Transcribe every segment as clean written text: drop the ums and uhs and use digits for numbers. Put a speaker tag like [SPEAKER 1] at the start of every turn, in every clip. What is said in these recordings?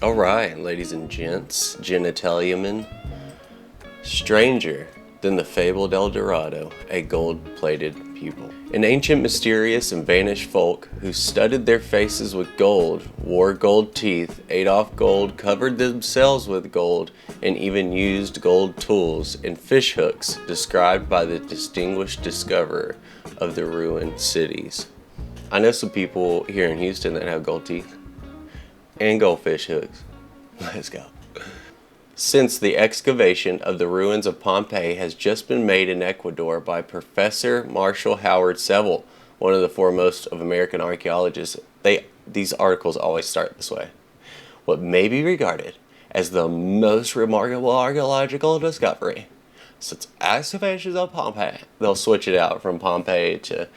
[SPEAKER 1] Alright, ladies and gents, genitaliamen, stranger than the fabled El Dorado, a gold-plated people. An ancient, mysterious, and vanished folk who studded their faces with gold, wore gold teeth, ate off gold, covered themselves with gold, and even used gold tools and fish hooks described by the distinguished discoverer of the ruined cities. I know some people here in Houston that have gold teeth and goldfish hooks. Let's go. Since the excavation of the ruins of Pompeii has just been made in Ecuador by Professor Marshall Howard Seville, one of the foremost of American archaeologists, these articles always start this way. What may be regarded as the most remarkable archaeological discovery since excavations of Pompeii. They'll switch it out from Pompeii to,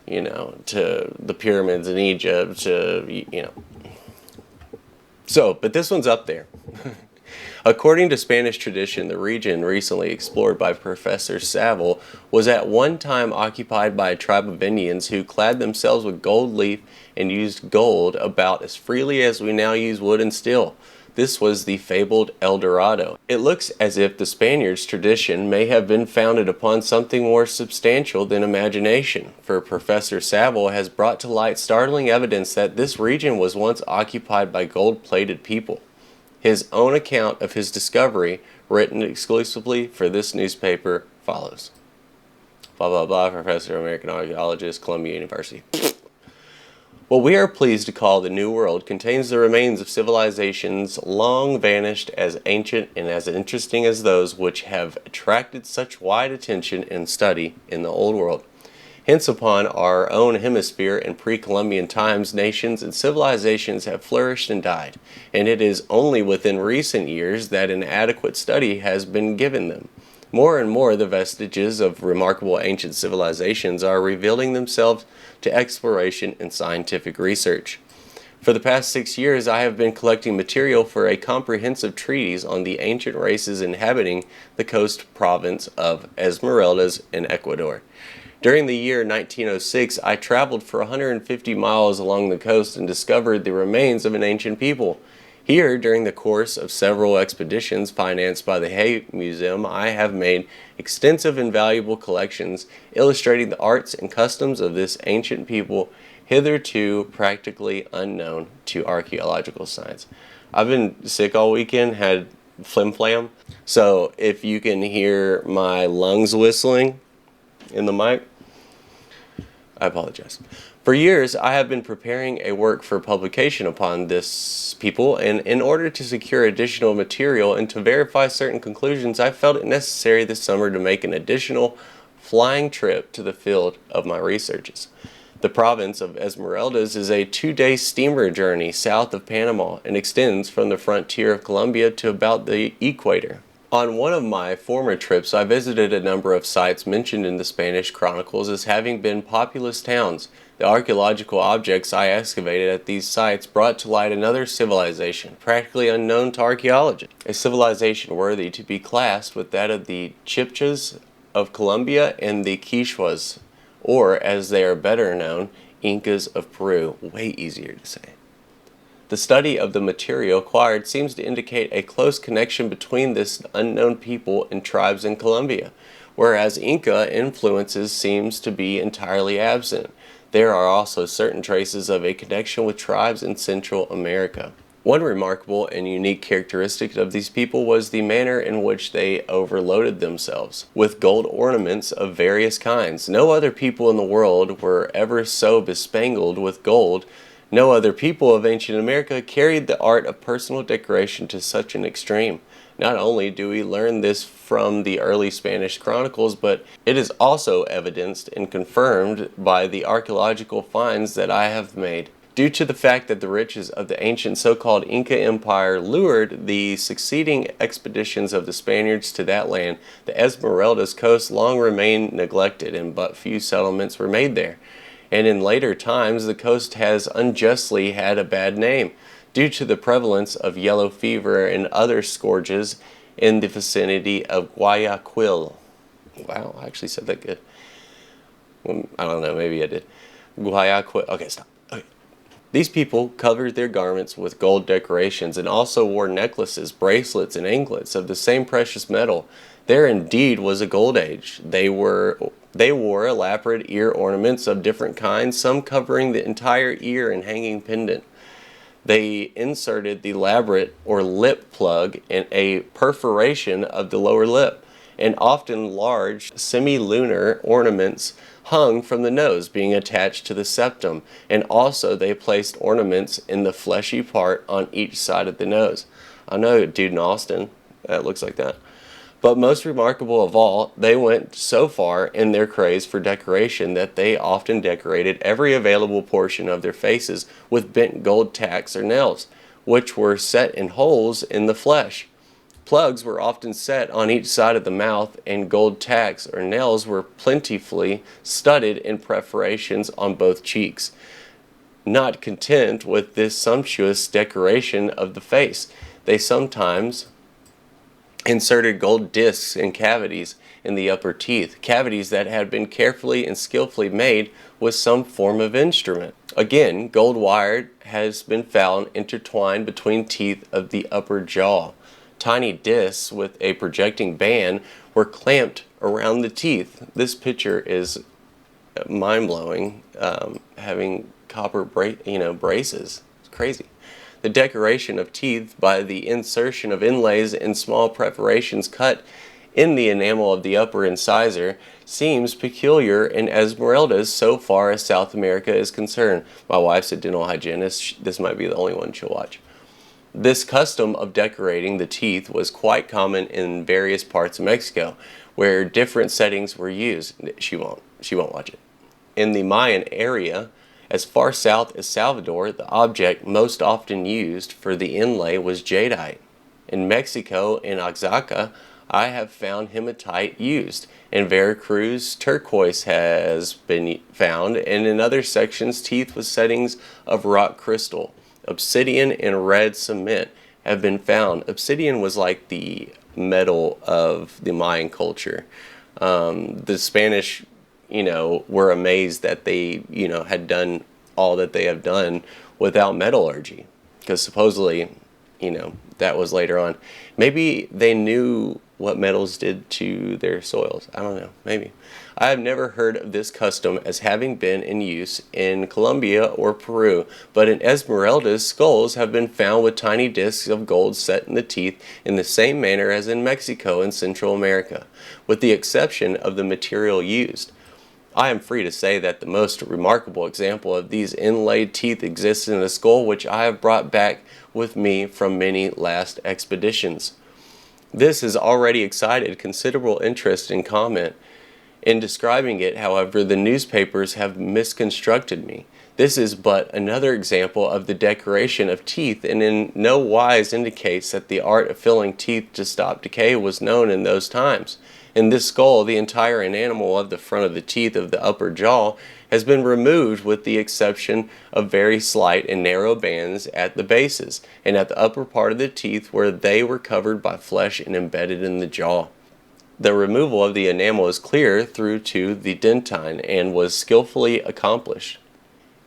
[SPEAKER 1] to the pyramids in Egypt, but this one's up there. According to Spanish tradition, the region recently explored by Professor Saville was at one time occupied by a tribe of Indians who clad themselves with gold leaf and used gold about as freely as we now use wood and steel. This was the fabled El Dorado. It looks as if the Spaniards' tradition may have been founded upon something more substantial than imagination, for Professor Saville has brought to light startling evidence that this region was once occupied by gold-plated people. His own account of his discovery, written exclusively for this newspaper, follows. Blah, blah, blah, Professor, American Archaeologist, Columbia University. What we are pleased to call the New World contains the remains of civilizations long vanished, as ancient and as interesting as those which have attracted such wide attention and study in the Old World. Hence, upon our own hemisphere in pre-Columbian times, nations and civilizations have flourished and died, and it is only within recent years that an adequate study has been given them. More and more, the vestiges of remarkable ancient civilizations are revealing themselves to exploration and scientific research. For the past 6 years, I have been collecting material for a comprehensive treatise on the ancient races inhabiting the coast province of Esmeraldas in Ecuador. During the year 1906, I traveled for 150 miles along the coast and discovered the remains of an ancient people. Here, during the course of several expeditions financed by the Hay Museum, I have made extensive and valuable collections illustrating the arts and customs of this ancient people, hitherto practically unknown to archaeological science. I've been sick all weekend, had flim-flam, so if you can hear my lungs whistling in the mic, I apologize. For years, I have been preparing a work for publication upon this people, and in order to secure additional material and to verify certain conclusions, I felt it necessary this summer to make an additional flying trip to the field of my researches. The province of Esmeraldas is a 2-day steamer journey south of Panama and extends from the frontier of Colombia to about the equator. On one of my former trips, I visited a number of sites mentioned in the Spanish chronicles as having been populous towns. The archaeological objects I excavated at these sites brought to light another civilization, practically unknown to archaeologists. A civilization worthy to be classed with that of the Chibchas of Colombia and the Quichuas, or as they are better known, Incas of Peru. Way easier to say. The study of the material acquired seems to indicate a close connection between this unknown people and tribes in Colombia, whereas Inca influences seems to be entirely absent. There are also certain traces of a connection with tribes in Central America. One remarkable and unique characteristic of these people was the manner in which they overloaded themselves with gold ornaments of various kinds. No other people in the world were ever so bespangled with gold. No other people of ancient America carried the art of personal decoration to such an extreme. Not only do we learn this from the early Spanish chronicles, but it is also evidenced and confirmed by the archaeological finds that I have made. Due to the fact that the riches of the ancient so-called Inca Empire lured the succeeding expeditions of the Spaniards to that land, the Esmeraldas coast long remained neglected and but few settlements were made there. And in later times, the coast has unjustly had a bad name. Due to the prevalence of yellow fever and other scourges, in the vicinity of Guayaquil. Wow, I actually said that good. I don't know, maybe I did. Guayaquil. Okay, stop. Okay. These people covered their garments with gold decorations and also wore necklaces, bracelets, and anklets of the same precious metal. There indeed was a gold age. They wore elaborate ear ornaments of different kinds, some covering the entire ear and hanging pendant. They inserted the labret or lip plug in a perforation of the lower lip, and often large semilunar ornaments hung from the nose, being attached to the septum, and also they placed ornaments in the fleshy part on each side of the nose. I know a dude in Austin that looks like that. But most remarkable of all, they went so far in their craze for decoration that they often decorated every available portion of their faces with bent gold tacks or nails, which were set in holes in the flesh. Plugs were often set on each side of the mouth, and gold tacks or nails were plentifully studded in perforations on both cheeks. Not content with this sumptuous decoration of the face, they sometimes inserted gold discs in cavities in the upper teeth, cavities that had been carefully and skillfully made with some form of instrument. Again, gold wire has been found intertwined between teeth of the upper jaw. Tiny discs with a projecting band were clamped around the teeth. This picture is mind-blowing, having copper braces. It's crazy. The decoration of teeth by the insertion of inlays and small perforations cut in the enamel of the upper incisor seems peculiar in Esmeraldas so far as South America is concerned. My wife's a dental hygienist. This might be the only one she'll watch. This custom of decorating the teeth was quite common in various parts of Mexico, where different settings were used. She won't watch it. In the Mayan area, as far south as Salvador, the object most often used for the inlay was jadeite. In Mexico, in Oaxaca, I have found hematite used. In Veracruz, turquoise has been found, and in other sections, teeth with settings of rock crystal. Obsidian and red cement have been found. Obsidian was like the metal of the Mayan culture. The Spanish were amazed that they, had done all that they have done without metallurgy. Because supposedly, that was later on. Maybe they knew what metals did to their soils. I don't know, maybe. I have never heard of this custom as having been in use in Colombia or Peru, but in Esmeraldas, skulls have been found with tiny discs of gold set in the teeth in the same manner as in Mexico and Central America, with the exception of the material used. I am free to say that the most remarkable example of these inlaid teeth exists in a skull which I have brought back with me from many last expeditions. This has already excited considerable interest and comment. In describing it, however, the newspapers have misconstructed me. This is but another example of the decoration of teeth, and in no wise indicates that the art of filling teeth to stop decay was known in those times. In this skull, the entire enamel of the front of the teeth of the upper jaw has been removed with the exception of very slight and narrow bands at the bases, and at the upper part of the teeth where they were covered by flesh and embedded in the jaw. The removal of the enamel is clear through to the dentine and was skillfully accomplished.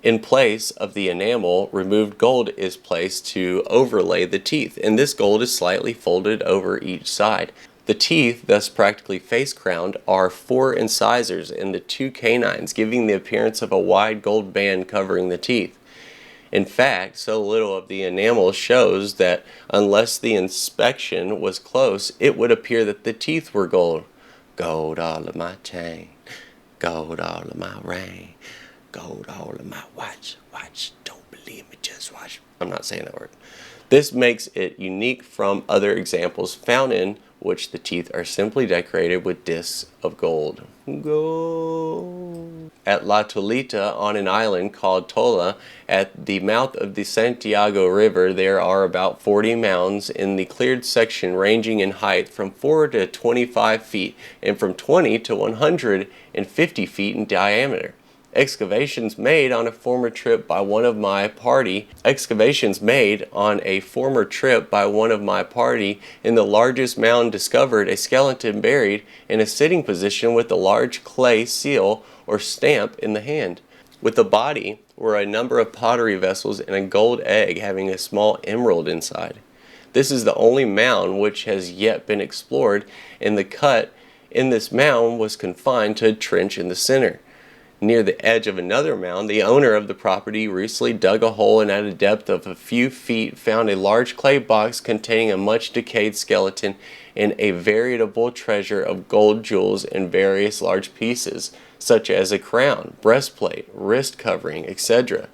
[SPEAKER 1] In place of the enamel, removed gold is placed to overlay the teeth, and this gold is slightly folded over each side. The teeth, thus practically face-crowned, are 4 incisors in the 2 canines, giving the appearance of a wide gold band covering the teeth. In fact, so little of the enamel shows that unless the inspection was close, it would appear that the teeth were gold. Gold all of my chain, gold all of my ring, gold all of my watch. Watch, don't believe me, just watch. I'm not saying that word. This makes it unique from other examples found in which the teeth are simply decorated with discs of gold. Gold. At La Tolita, on an island called Tola, at the mouth of the Santiago River, there are about 40 mounds in the cleared section ranging in height from 4 to 25 feet and from 20 to 150 feet in diameter. Excavations made on a former trip by one of my party in the largest mound discovered a skeleton buried in a sitting position with a large clay seal or stamp in the hand. With the body were a number of pottery vessels and a gold egg having a small emerald inside. This is the only mound which has yet been explored, and the cut in this mound was confined to a trench in the center. Near the edge of another mound, the owner of the property recently dug a hole and at a depth of a few feet found a large clay box containing a much decayed skeleton and a veritable treasure of gold jewels in various large pieces, such as a crown, breastplate, wrist covering, etc.,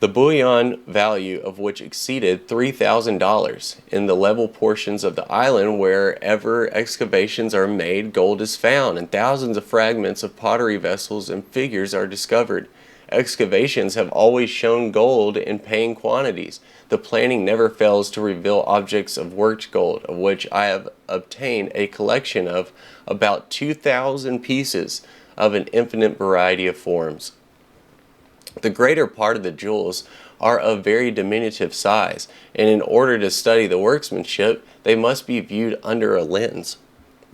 [SPEAKER 1] the bullion value of which exceeded $3,000. In the level portions of the island wherever excavations are made, gold is found, and thousands of fragments of pottery vessels and figures are discovered. Excavations have always shown gold in paying quantities. The planning never fails to reveal objects of worked gold, of which I have obtained a collection of about 2,000 pieces of an infinite variety of forms. The greater part of the jewels are of very diminutive size, and in order to study the workmanship, they must be viewed under a lens.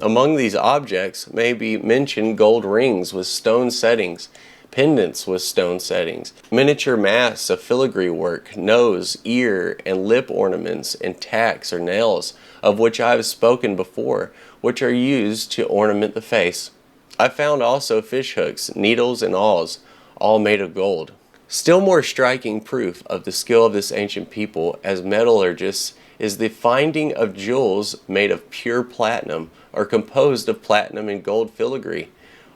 [SPEAKER 1] Among these objects may be mentioned gold rings with stone settings, pendants with stone settings, miniature masks of filigree work, nose, ear, and lip ornaments, and tacks or nails, of which I have spoken before, which are used to ornament the face. I found also fish hooks, needles, and awls, all made of gold. Still more striking proof of the skill of this ancient people as metallurgists is the finding of jewels made of pure platinum or composed of platinum and gold filigree,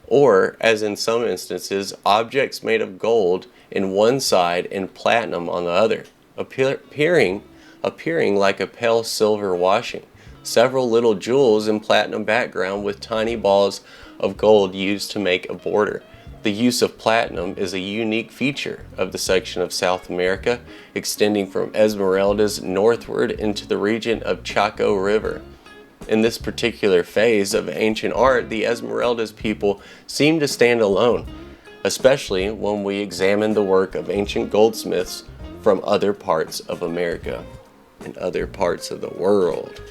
[SPEAKER 1] or, as in some instances, objects made of gold in one side and platinum on the other, appearing like a pale silver washing. Several little jewels in platinum background with tiny balls of gold used to make a border. The use of platinum is a unique feature of the section of South America, extending from Esmeraldas northward into the region of Chaco River. In this particular phase of ancient art, the Esmeraldas people seem to stand alone, especially when we examine the work of ancient goldsmiths from other parts of America and other parts of the world.